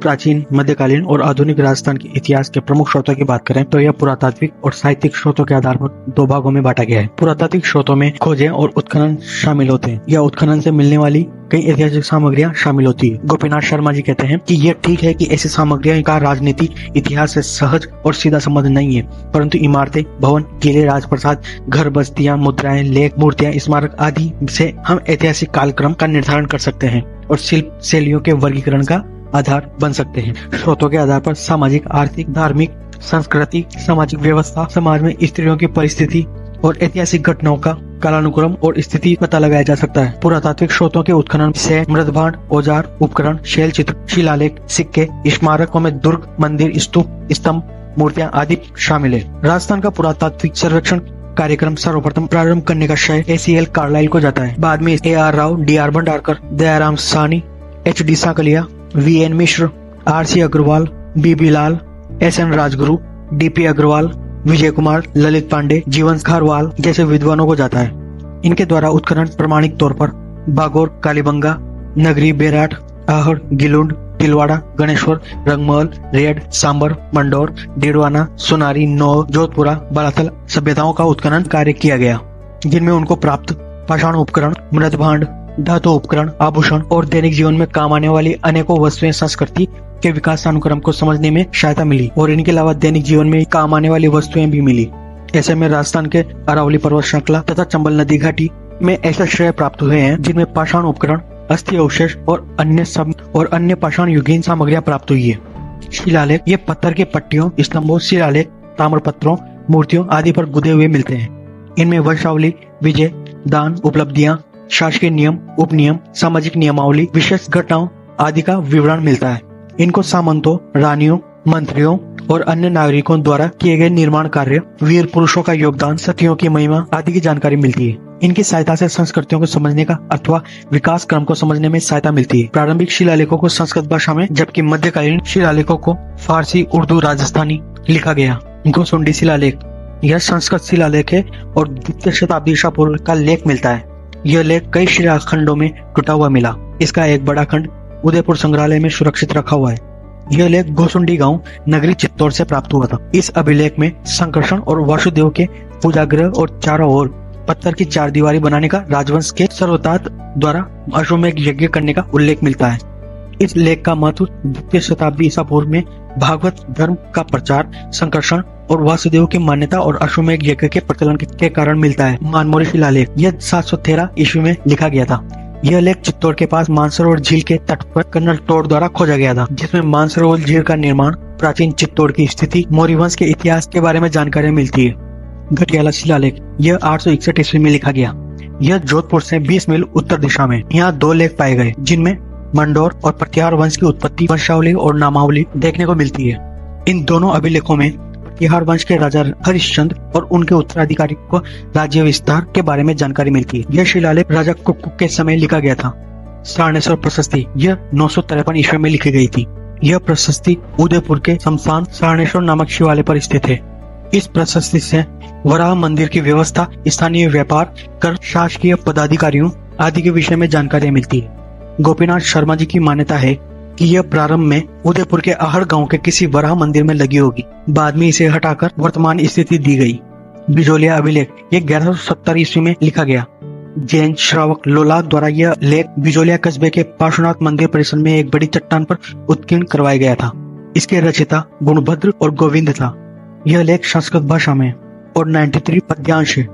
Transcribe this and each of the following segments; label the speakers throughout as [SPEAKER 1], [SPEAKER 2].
[SPEAKER 1] प्राचीन, मध्यकालीन और आधुनिक राजस्थान के इतिहास के प्रमुख स्रोतों की बात करें तो यह पुरातात्विक और साहित्यिक स्रोतों के आधार पर दो भागों में बांटा गया है। पुरातात्विक स्रोतों में खोजें और उत्खनन शामिल होते हैं या उत्खनन से मिलने वाली कई ऐतिहासिक सामग्रियां शामिल होती है। गोपीनाथ शर्मा जी कहते हैं कि यह ठीक है कि ऐसी सामग्रियां का राजनीति इतिहास से सहज और सीधा संबंध नहीं है, परंतु इमारतें, भवन, किले, राजप्रसाद, घर, बस्तियां, मुद्राएं, लेख, मूर्तियां, स्मारक आदि से हम ऐतिहासिक कालक्रम का निर्धारण कर सकते हैं और शिल्प शैलियों के वर्गीकरण का आधार बन सकते हैं। स्रोतों के आधार पर सामाजिक, आर्थिक, धार्मिक, संस्कृति, सामाजिक व्यवस्था, समाज में स्त्रियों की परिस्थिति और ऐतिहासिक घटनाओं का कालानुक्रम और स्थिति पता लगाया जा सकता है। पुरातात्विक स्रोतों के उत्खनन से मृदभांड, औजार, उपकरण, शैल चित्र, शिलालेख, सिक्के, स्मारकों में दुर्ग, मंदिर, स्तूप, स्तंभ, मूर्तियां आदि शामिल है। राजस्थान का पुरातात्विक सर्वेक्षण कार्यक्रम सर्वप्रथम प्रारंभ करने का श्रेय ACL कार्लाइल को जाता है। बाद में AR Rao, DR Bhandarkar, Dayaram Sahni, HD Sankalia, VN मिश्र, RC अग्रवाल, BB लाल, SN राजगुरु, DP अग्रवाल, विजय कुमार, ललित पांडे, जीवन खारवाल जैसे विद्वानों को जाता है। इनके द्वारा उत्खनन प्रमाणिक तौर पर बागोर, कालीबंगा, नगरी, बेराट, आहड़, गिलुंड, तिलवाड़ा, गणेश्वर, रंगमहल, रेड, सांबर, मंडौर, डेडवाना, सोनारी, नौ, जोधपुरा, बालाथल सभ्यताओं का उत्खनन कार्य किया गया, जिनमें उनको प्राप्त पाषाण उपकरण, मृदभांड, धातु उपकरण, आभूषण और दैनिक जीवन में काम आने वाली अनेकों वस्तुएं संस्कृति के विकास अनुक्रम को समझने में सहायता मिली और इनके अलावा दैनिक जीवन में काम आने वाली वस्तुएं भी मिली। ऐसे में राजस्थान के अरावली पर्वत श्रृंखला तथा चंबल नदी घाटी में ऐसे श्रेय प्राप्त हुए हैं जिनमें पाषाण उपकरण, अस्थि अवशेष और अन्य पाषाण युगीन सामग्रियां प्राप्त हुई है। शिलालेख ये पत्थर के पट्टियों, स्तंभों, शिलालेख, ताम्रपत्रों, मूर्तियों आदि पर गुदे हुए मिलते हैं। इनमें वंशावली, विजय, दान, उपलब्धियां, शासकीय नियम, उपनियम, सामाजिक नियमावली, विशेष घटनाओं आदि का विवरण मिलता है। इनको सामंतों, रानियों, मंत्रियों और अन्य नागरिकों द्वारा किए गए निर्माण कार्य, वीर पुरुषों का योगदान, सतियों की महिमा आदि की जानकारी मिलती है। इनकी सहायता से संस्कृतियों को समझने का अथवा विकास क्रम को समझने में सहायता मिलती है। प्रारंभिक शिलालेखों को संस्कृत भाषा में जबकि मध्यकालीन शिलालेखों को फारसी, उर्दू, राजस्थानी लिखा गया। गोसुंडी शिलालेख यह संस्कृत शिलालेख है और द्वितीय शताब्दी ईसा पूर्व का लेख मिलता है। यह लेख कई शिलाखंडों में टूटा हुआ मिला। इसका एक बड़ा खंड उदयपुर संग्रहालय में सुरक्षित रखा हुआ है। यह लेख गोसुंडी गांव, नगरी चित्तौड़ से प्राप्त हुआ था। इस अभिलेख में संकर्षण और वासुदेव के पूजागृह और चारों ओर पत्थर की चार दीवारी बनाने का राजवंश के सर्वतात द्वारा अश्वमेध यज्ञ करने का उल्लेख मिलता है। इस लेख का महत्व द्वितीय शताब्दी ईसा पूर्व में भागवत धर्म का प्रचार, संकर्षण और वासुदेव की मान्यता और अश्वमेध यज्ञ के प्रचलन के कारण मिलता है। मानमोरी शिलालेख यह 713 ईस्वी में लिखा गया था। यह लेख चित्तौड़ के पास मानसरोवर झील के तट पर कर्नल टोड द्वारा खोजा गया था, जिसमें मानसरोवर झील का निर्माण, प्राचीन चित्तौड़ की स्थिति, मौर्य वंश के इतिहास के बारे में जानकारी मिलती है। घटियाला शिलालेख यह 861 ईस्वी में लिखा गया। यह जोधपुर से 20 मील उत्तर दिशा में। यहाँ 2 लेख पाए गए जिनमें मंडौर और प्रतिहार वंश की उत्पत्ति, वंशावली और नामावली देखने को मिलती है। इन दोनों अभिलेखों में प्रतिहार वंश के राजा हरिश्चंद्र और उनके उत्तराधिकारी को राज्य विस्तार के बारे में जानकारी मिलती है। यह शिलालेख राजा कुक्कुट के समय लिखा गया था। सारणेश्वर प्रशस्ति यह 953 ईस्वी में लिखी गई थी। यह प्रशस्ति उदयपुर के शमशान सारणेश्वर नामक शिवालय पर स्थित है। इस प्रशस्ति से वराह मंदिर की व्यवस्था, स्थानीय व्यापार, कर, शासकीय पदाधिकारियों आदि के विषय में जानकारी मिलती है। गोपीनाथ शर्मा जी की मान्यता है कि यह प्रारंभ में उदयपुर के आहड़ गांव के किसी वराह मंदिर में लगी होगी। बाद में इसे हटाकर वर्तमान स्थिति दी गई। बिजोलिया अभिलेख ये 1170 ईस्वी में लिखा गया। जैन श्रावक लोलाद द्वारा यह लेख बिजोलिया कस्बे के पार्श्वनाथ मंदिर परिसर में एक बड़ी चट्टान पर उत्कीर्ण करवाया गया था। इसके रचयिता गुणभद्र और गोविंद था। यह लेख संस्कृत भाषा में और 93 पद्यांश है।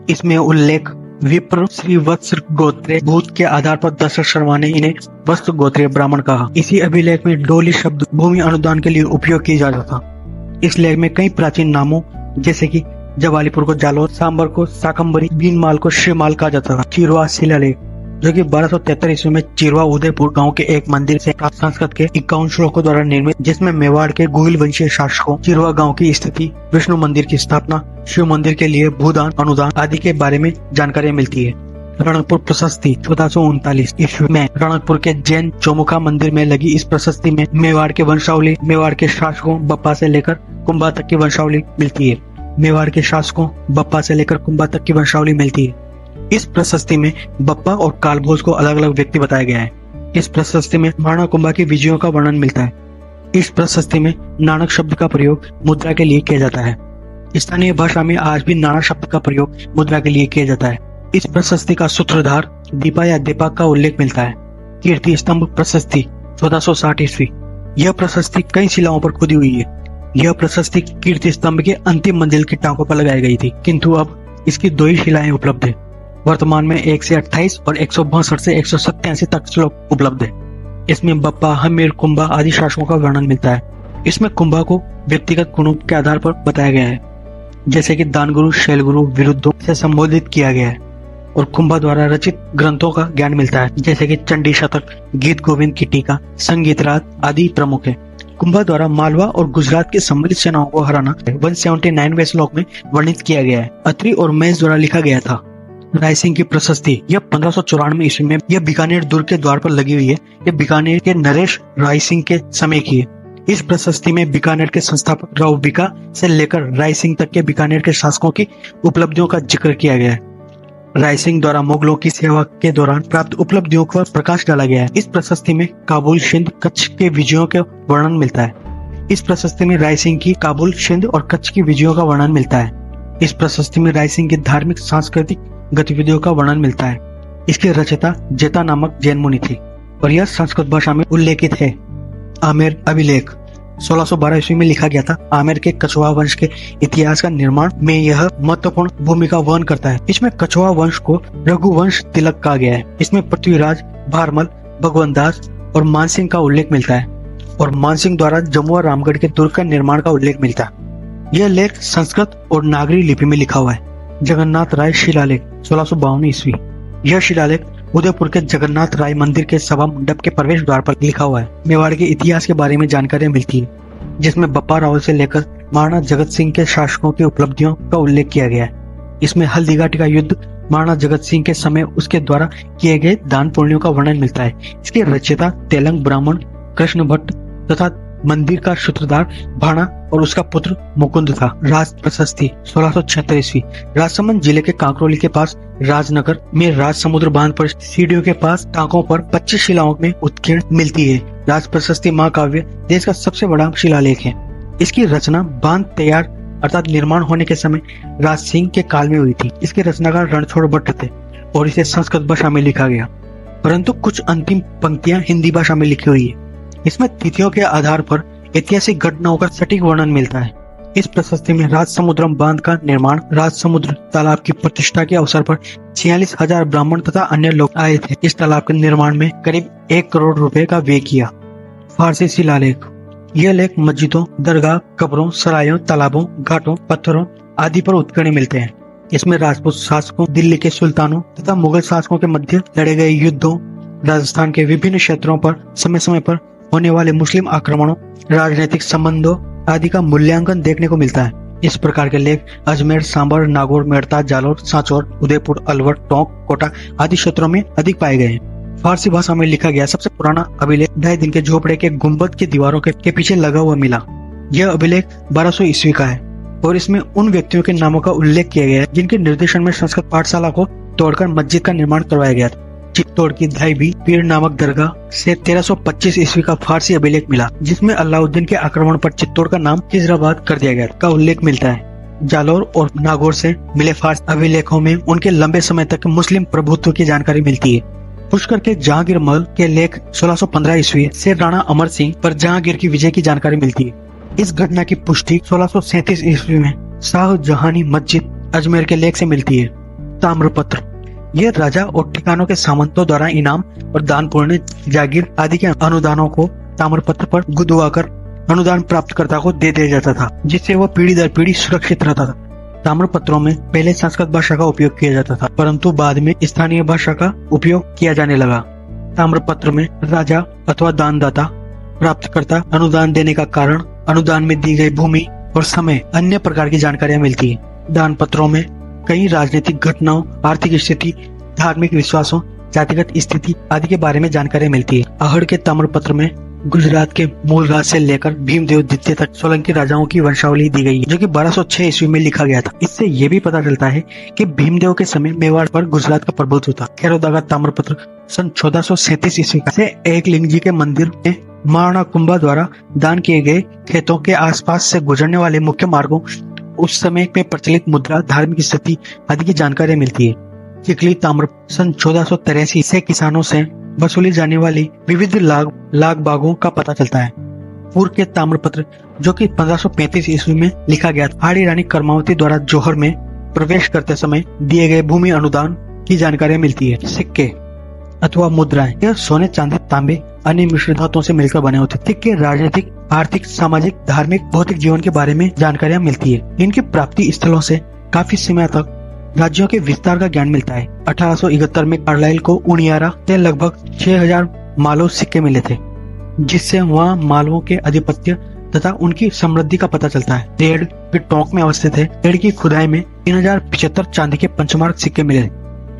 [SPEAKER 1] इसमें उल्लेख विप्र श्री वत्स गोत्रे भूत के आधार पर दशरथ शर्मा ने इन्हें वत्स गोत्रीय ब्राह्मण कहा। इसी अभिलेख में डोली शब्द भूमि अनुदान के लिए उपयोग किया जाता था। इस लेख में कई प्राचीन नामों जैसे कि जवालीपुर को जालोर, सांबर को साकम्बरी, बीनमाल को श्रीमाल कहा जाता था। चिरवा शिलालेख जो कि 1273 ईस्वी में चिरवा उदयपुर गांव के एक मंदिर से प्राप्त संस्कृत के 51 श्लोकों द्वारा निर्मित, जिसमें मेवाड़ के गुहिल वंशीय शासकों, चिरवा गांव की स्थिति, विष्णु मंदिर की स्थापना, शिव मंदिर के लिए भूदान, अनुदान आदि के बारे में जानकारी मिलती है। रणकपुर प्रशस्ति 1439 ईस्वी में रणकपुर के जैन चौमुखा मंदिर में लगी इस प्रशस्ति में मेवाड़ के वंशावली, मेवाड़ के शासकों बप्पा से लेकर कुंभा तक की वंशावली मिलती है। मेवाड़ के शासकों बप्पा से लेकर कुंभा तक की वंशावली मिलती है। इस प्रशस्ति में बप्पा और कालभोज को अलग अलग व्यक्ति बताया गया है। इस प्रशस्ति में महाराणा कुंभा के विजयों का वर्णन मिलता है। इस प्रशस्ति में नाणक शब्द का प्रयोग मुद्रा के लिए किया जाता है। स्थानीय भाषा में आज भी नाणक शब्द का प्रयोग मुद्रा के लिए किया जाता है। इस प्रशस्ति का सूत्रधार दीपा या दीपक का उल्लेख मिलता है। कीर्ति स्तंभ प्रशस्ति 1460 ईस्वी। यह प्रशस्ति कई शिलाओं पर खुदी हुई है। यह प्रशस्ति कीर्ति स्तंभ के अंतिम मंजिल की टांकों पर लगाई गई थी, किंतु अब इसकी 2 ही शिलाएं उपलब्ध है। वर्तमान में 1 से 28 और 162 से 187 तक श्लोक उपलब्ध है। इसमें बप्पा, हमीर, कुंभा आदि शासकों का वर्णन मिलता है। इसमें कुंभा को व्यक्तिगत गुणों के आधार पर बताया गया है, जैसे कि दानगुरु, शैलगुरु, विरुद्धों से संबोधित किया गया है, और कुंभा द्वारा रचित ग्रंथों का ज्ञान मिलता है, जैसे कि चंडी शतक, गीत गोविंद की टीका, संगीत रात आदि प्रमुख है। कुंभा द्वारा मालवा और गुजरात की सम्मिलित सेनाओं को हराना 179वें श्लोक में वर्णित किया गया है। अत्रि और महेश द्वारा लिखा गया था। राय सिंह की प्रशस्ति यह 1594 ईस्वी में यह बीकानेर दुर्ग के द्वार पर लगी हुई है। यह बीकानेर के नरेश राय सिंह के समय की है। इस प्रशस्ति में बीकानेर के संस्थापक राव बीका से लेकर राय सिंह तक के बीकानेर के शासकों की उपलब्धियों का जिक्र किया गया है। राय सिंह द्वारा मुगलों की सेवा के दौरान प्राप्त उपलब्धियों पर प्रकाश डाला गया है। इस प्रशस्ति में काबुल, सिंध, कच्छ के विजयों का वर्णन मिलता है। इस प्रशस्ति में राय सिंह की काबुल, सिंध और कच्छ की विजयों का वर्णन मिलता है। इस प्रशस्ति में राय सिंह की धार्मिक सांस्कृतिक गतिविधियों का वर्णन मिलता है। इसकी रचयिता जेता नामक जैन मुनि थी और यह संस्कृत भाषा में उल्लेखित है। आमेर अभिलेख 1612 ईस्वी में लिखा गया था। आमेर के कछवाहा वंश के इतिहास का निर्माण में यह महत्वपूर्ण भूमिका वहन करता है। इसमें कछवाहा वंश को रघुवंश तिलक कहा गया है। इसमें पृथ्वीराज, भारमल, भगवंदास और मानसिंह का उल्लेख मिलता है और मानसिंह द्वारा जमुआ रामगढ़ के दुर्ग का निर्माण का उल्लेख मिलता है। यह लेख संस्कृत और नागरी लिपि में लिखा हुआ है। जगन्नाथ राय शिलालेख 1652 ईस्वी। यह शिलालेख उदयपुर के जगन्नाथ राय मंदिर के सभा मंडप के प्रवेश द्वार पर लिखा हुआ है। मेवाड़ के इतिहास के बारे में जानकारी मिलती है, जिसमें बप्पा राव से लेकर महाराणा जगत सिंह के शासकों की उपलब्धियों का उल्लेख किया गया है। इसमें हल्दीघाटी का युद्ध, महाराणा जगत सिंह के समय उसके द्वारा किए गए दान पुण्यों का वर्णन मिलता है। इसके रचयिता तेलंग ब्राह्मण कृष्ण भट्ट तथा मंदिर का सूत्रधार भाणा और उसका पुत्र मुकुंद था। राज प्रशस्ति 1676 ईस्वी। राजसमंद जिले के कांकरोली के पास राजनगर में राज समुद्र बांध पर सीढ़ियों के पास टांकों पर 25 शिलाओं में उत्कीर्ण मिलती है। राज प्रशस्ति महाकाव्य देश का सबसे बड़ा शिलालेख है। इसकी रचना बांध तैयार अर्थात निर्माण होने के समय राज सिंह के काल में हुई थी। इसके रचनाकार रणछोड़ भट्ट थे और इसे संस्कृत भाषा में लिखा गया, परंतु कुछ अंतिम पंक्तियां हिंदी भाषा में लिखी हुई है। इसमें तिथियों के आधार पर ऐतिहासिक घटनाओं का सटीक वर्णन मिलता है। इस प्रशस्ति में राजसमुद्रम बांध का निर्माण, राजसमुद्र तालाब की प्रतिष्ठा के अवसर पर 46,000 ब्राह्मण तथा अन्य लोग आए थे। इस तालाब के निर्माण में करीब 1 करोड़ रुपए का व्यय किया। फारसी शिलालेख। यह लेख मस्जिदों, दरगाह, कब्रों, सरायों, तालाबों, घाटों, पत्थरों आदि पर उत्कीर्ण मिलते हैं। इसमें राजपूत शासकों, दिल्ली के सुल्तानों तथा मुगल शासकों के मध्य लड़े गए युद्धों, राजस्थान के विभिन्न क्षेत्रों पर समय समय पर होने वाले मुस्लिम आक्रमणों, राजनीतिक संबंधों आदि का मूल्यांकन देखने को मिलता है। इस प्रकार के लेख अजमेर, सांबर, नागौर, मेड़ता, जालोर, सांचौर, उदयपुर, अलवर, टोंक, कोटा आदि क्षेत्रों में अधिक पाए गए हैं। फारसी भाषा में लिखा गया सबसे पुराना अभिलेख 2.5 दिन के झोपड़े के गुंबद की दीवारों के पीछे लगा हुआ मिला। यह अभिलेख 1200 ईस्वी का है और इसमें उन व्यक्तियों के नामों का उल्लेख किया गया है जिनके निर्देशन में संस्कृत पाठशाला को तोड़कर मस्जिद का निर्माण करवाया गया था। चित्तौड़ की धाईबी पीर नामक दरगाह से 1325 ईस्वी का फारसी अभिलेख मिला, जिसमें अलाउद्दीन के आक्रमण पर चित्तौड़ का नाम खिजराबाद कर दिया गया का उल्लेख मिलता है। जालोर और नागौर से मिले फारसी अभिलेखों में उनके लंबे समय तक मुस्लिम प्रभुत्व की जानकारी मिलती है। पुष्कर के जहांगीर महल के लेख 1615 ईस्वी से राणा अमर सिंह पर जहांगीर की विजय की जानकारी मिलती है। इस घटना की पुष्टि 1637 ईस्वी में शाहजहानी मस्जिद अजमेर के लेख से मिलती है। ताम्रपत्र। यह राजा और ठिकानों के सामंतों द्वारा इनाम और दान पुण्य, जागीर आदि के अनुदानों को ताम्रपत्र पर गुदवाकर अनुदान प्राप्तकर्ता को दे दिया जाता था, जिससे वह पीढ़ी दर पीढ़ी सुरक्षित रहता था। ताम्रपत्रों में पहले संस्कृत भाषा का उपयोग किया जाता था, परंतु बाद में स्थानीय भाषा का उपयोग किया जाने लगा। ताम्रपत्र में राजा अथवा दानदाता प्राप्तकर्ता अनुदान देने का कारण, अनुदान में दी गई भूमि और समय, अन्य प्रकार की जानकारियां मिलती है। दान पत्रों में कई राजनीतिक घटनाओं, आर्थिक स्थिति, धार्मिक विश्वासों, जातिगत स्थिति आदि के बारे में जानकारी मिलती है। आहड़ के ताम्रपत्र में गुजरात के मूल राज से लेकर भीमदेव द्वितीय तक सोलंकी राजाओं की वंशावली दी गई है, जो कि 1206 ईस्वी में लिखा गया था। इससे ये भी पता चलता है कि भीमदेव के समय मेवाड़ पर गुजरात का प्रभुत्व था। खैरोदा का ताम्रपत्र सन 1437 ईस्वी से एकलिंग जी के मंदिर में महाराणा कुंभा द्वारा दान किए गए खेतों के आसपास से गुजरने वाले मुख्य मार्गों, उस समय में प्रचलित मुद्रा, धार्मिक स्थिति आदि की जानकारी मिलती है। चिखली ताम्र सन 1483 से किसानों से वसूली जाने वाली विविध लाग बागों का पता चलता है। पूर्व के ताम्रपत्र जो कि 1535 ईस्वी में लिखा गया था, हाड़ी रानी कर्मावती द्वारा जौहर में प्रवेश करते समय दिए गए भूमि अनुदान की जानकारी मिलती है। सिक्के अथवा मुद्राएं, यह सोने, चांदी, तांबे, अन्य मिश्र धातुओं से मिलकर बने होते हैं। सिक्के राजनीतिक, आर्थिक, सामाजिक, धार्मिक, भौतिक जीवन के बारे में जानकारियां मिलती है। इनकी प्राप्ति स्थलों से काफी समय तक राज्यों के विस्तार का ज्ञान मिलता है। 1871 में कार्लाइल को उनियारा से लगभग 6000 मालव सिक्के मिले थे, जिससे वहाँ मालवों के आधिपत्य तथा उनकी समृद्धि का पता चलता है। रेड के टोंक में अवस्थित है। रेड की खुदाई में 3075 चांदी के पंचमार्क सिक्के मिले।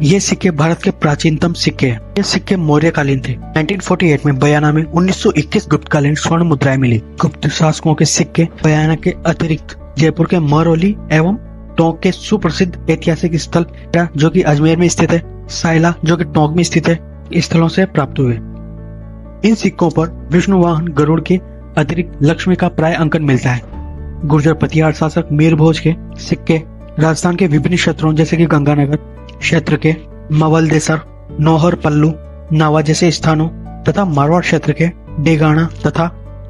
[SPEAKER 1] ये सिक्के भारत के प्राचीनतम सिक्के हैं। ये सिक्के मौर्यकालीन थे। 1948 में बयाना में 1921 गुप्तकालीन स्वर्ण मुद्राएं मिली। गुप्त शासकों के सिक्के बयाना के अतिरिक्त जयपुर के महरौली एवं टोंक के सुप्रसिद्ध ऐतिहासिक स्थल जो कि अजमेर में स्थित है, साइला जो कि टोंक में स्थित है, स्थलों से प्राप्त हुए। इन सिक्कों पर विष्णु वाहन गरुड़ के अतिरिक्त लक्ष्मी का प्राय अंकन मिलता है। गुर्जर पतियार शासक मीर भोज के सिक्के राजस्थान के विभिन्न क्षेत्रों जैसे कि गंगानगर क्षेत्र के मवलदेसर, नौहर, पल्लू, नावा जैसे स्थानों तथा मारवाड़ क्षेत्र के डेगाना तथा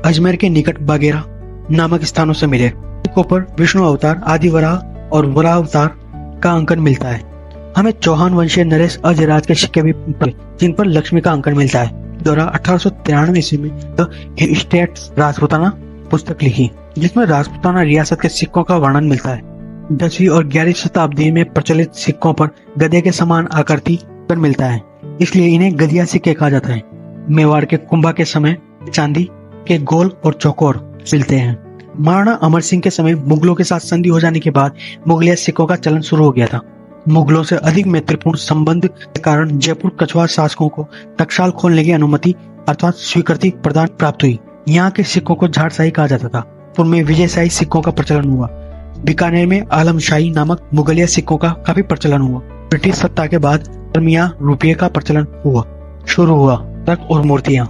[SPEAKER 1] अजमेर के निकट बागेरा नामक स्थानों से मिले। सिक्कों पर विष्णु अवतार, आदि वराह और वराह अवतार का अंकन मिलता है। हमें चौहान वंशीय नरेश अजयराज के सिक्के भी जिन पर लक्ष्मी का अंकन मिलता है। द्वारा 1893 ईस्वी में द स्टेट्स राजपूताना पुस्तक लिखी, जिसमें राजपूताना रियासत के सिक्कों का वर्णन मिलता है। 10वीं और 11वीं शताब्दी में प्रचलित सिक्कों पर गधे के समान आकृति पर मिलता है, इसलिए इन्हें गधिया सिक्के कहा जाता है। मेवाड़ के कुंभा के समय चांदी के गोल और चौकोर मिलते हैं। महाराणा अमर सिंह के समय मुगलों के साथ संधि हो जाने के बाद मुगलिया सिक्कों का चलन शुरू हो गया था। मुगलों से अधिक मैत्रीपूर्ण संबंध के कारण जयपुर कछवार शासकों को टकसाल खोलने की अनुमति अर्थात स्वीकृति प्रदान प्राप्त हुई। यहाँ के सिक्कों को झाड़शाही कहा जाता था। पूर्व में विजयशाही सिक्कों का प्रचलन हुआ। बीकानेर में आलमशाही नामक मुगलिया सिक्कों का काफी प्रचलन हुआ। ब्रिटिश सत्ता के बाद मियां रुपये का प्रचलन शुरू हुआ। तर्क और मूर्तियां,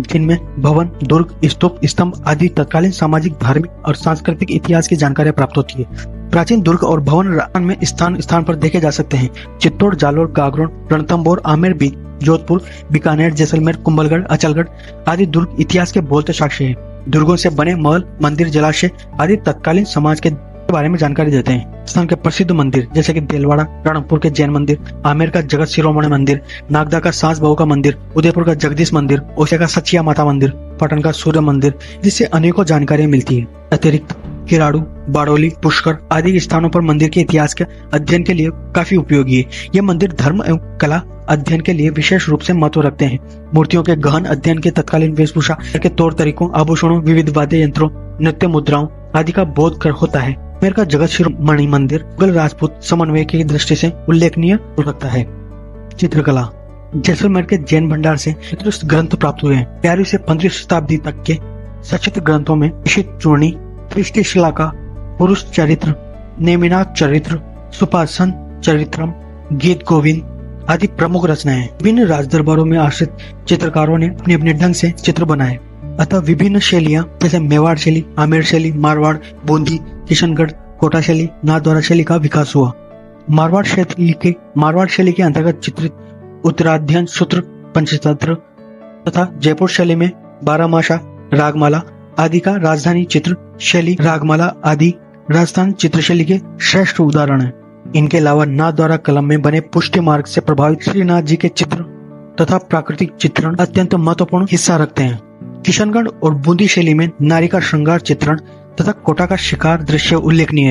[SPEAKER 1] जिनमें भवन, दुर्ग, स्तूप, स्तंभ आदि तत्कालीन सामाजिक, धार्मिक और सांस्कृतिक इतिहास की जानकारी प्राप्त होती है। प्राचीन दुर्ग और भवन राजस्थान में स्थान पर देखे जा सकते हैं। चित्तौड़, जालोर, गागरोन, रणथंभौर, आमेर, जोधपुर, बीकानेर, जैसलमेर, कुंभलगढ़, अचलगढ़ आदि दुर्ग इतिहास के बोलते साक्ष्य हैं। दुर्गों से बने महल, मंदिर, जलाशय आदि तत्कालीन समाज के बारे में जानकारी देते हैं। राजस्थान के प्रसिद्ध मंदिर जैसे कि देलवाड़ा, रणकपुर के जैन मंदिर, आमेर का जगत शिरोमणि मंदिर, नागदा का सास बहू का मंदिर, उदयपुर का जगदीश मंदिर, ओसिया का सचिया माता मंदिर, पटन का सूर्य मंदिर, जिससे अनेकों जानकारी मिलती है। अतिरिक्त किराड़ू, बाड़ोली, पुष्कर आदि स्थानों पर मंदिर के इतिहास के अध्ययन के लिए काफी उपयोगी है। ये मंदिर धर्म एवं कला अध्ययन के लिए विशेष रूप से महत्व रखते हैं। मूर्तियों के गहन अध्ययन के तत्कालीन वेशभूषा के तौर तरीकों, आभूषणों, विविध वाद्य यंत्रों, नृत्य मुद्राओं आदि का बोध कर होता है। आमेर का जगत शिरोमणि मंदिर मुगल राजपूत समन्वय की दृष्टि से उल्लेखनीय हो सकता है। चित्रकला, जैसलमेर के जैन भंडार से चित्र ग्रंथ प्राप्त हुए हैं। 11वीं से 15वीं शताब्दी तक के सचित्र ग्रंथों में ईशित चूर्णी, सृष्टिशिला का पुरुष चरित्र, नेमिनाथ चरित्र, सुपासन चरित्रम, गीत गोविंद आदि प्रमुख रचनाएं हैं। विभिन्न राजदरबारों में आश्रित चित्रकारों ने अपने अपने ढंग से चित्र बनाए, अतः विभिन्न शैलियां जैसे मेवाड़ शैली, आमेर शैली, मारवाड़, बूंदी, किशनगढ़, कोटा शैली, नाथद्वारा शैली का विकास हुआ। मारवाड़ शैली के अंतर्गत चित्रित उत्तराध्ययन सूत्र, पंचतंत्र तथा जयपुर शैली में बारहमासा, रागमाला आदि का राजधानी चित्र शैली, रागमाला आदि राजस्थान चित्रशैली के श्रेष्ठ उदाहरण हैं। इनके अलावा नाथ द्वारा कलम में बने पुष्टि मार्ग से प्रभावित श्रीनाथ जी के चित्र तथा प्राकृतिक चित्रण अत्यंत महत्वपूर्ण हिस्सा रखते हैं। किशनगढ़ और बूंदी शैली में नारी का श्रृंगार चित्रण तथा कोटा का शिकार दृश्य उल्लेखनीय है।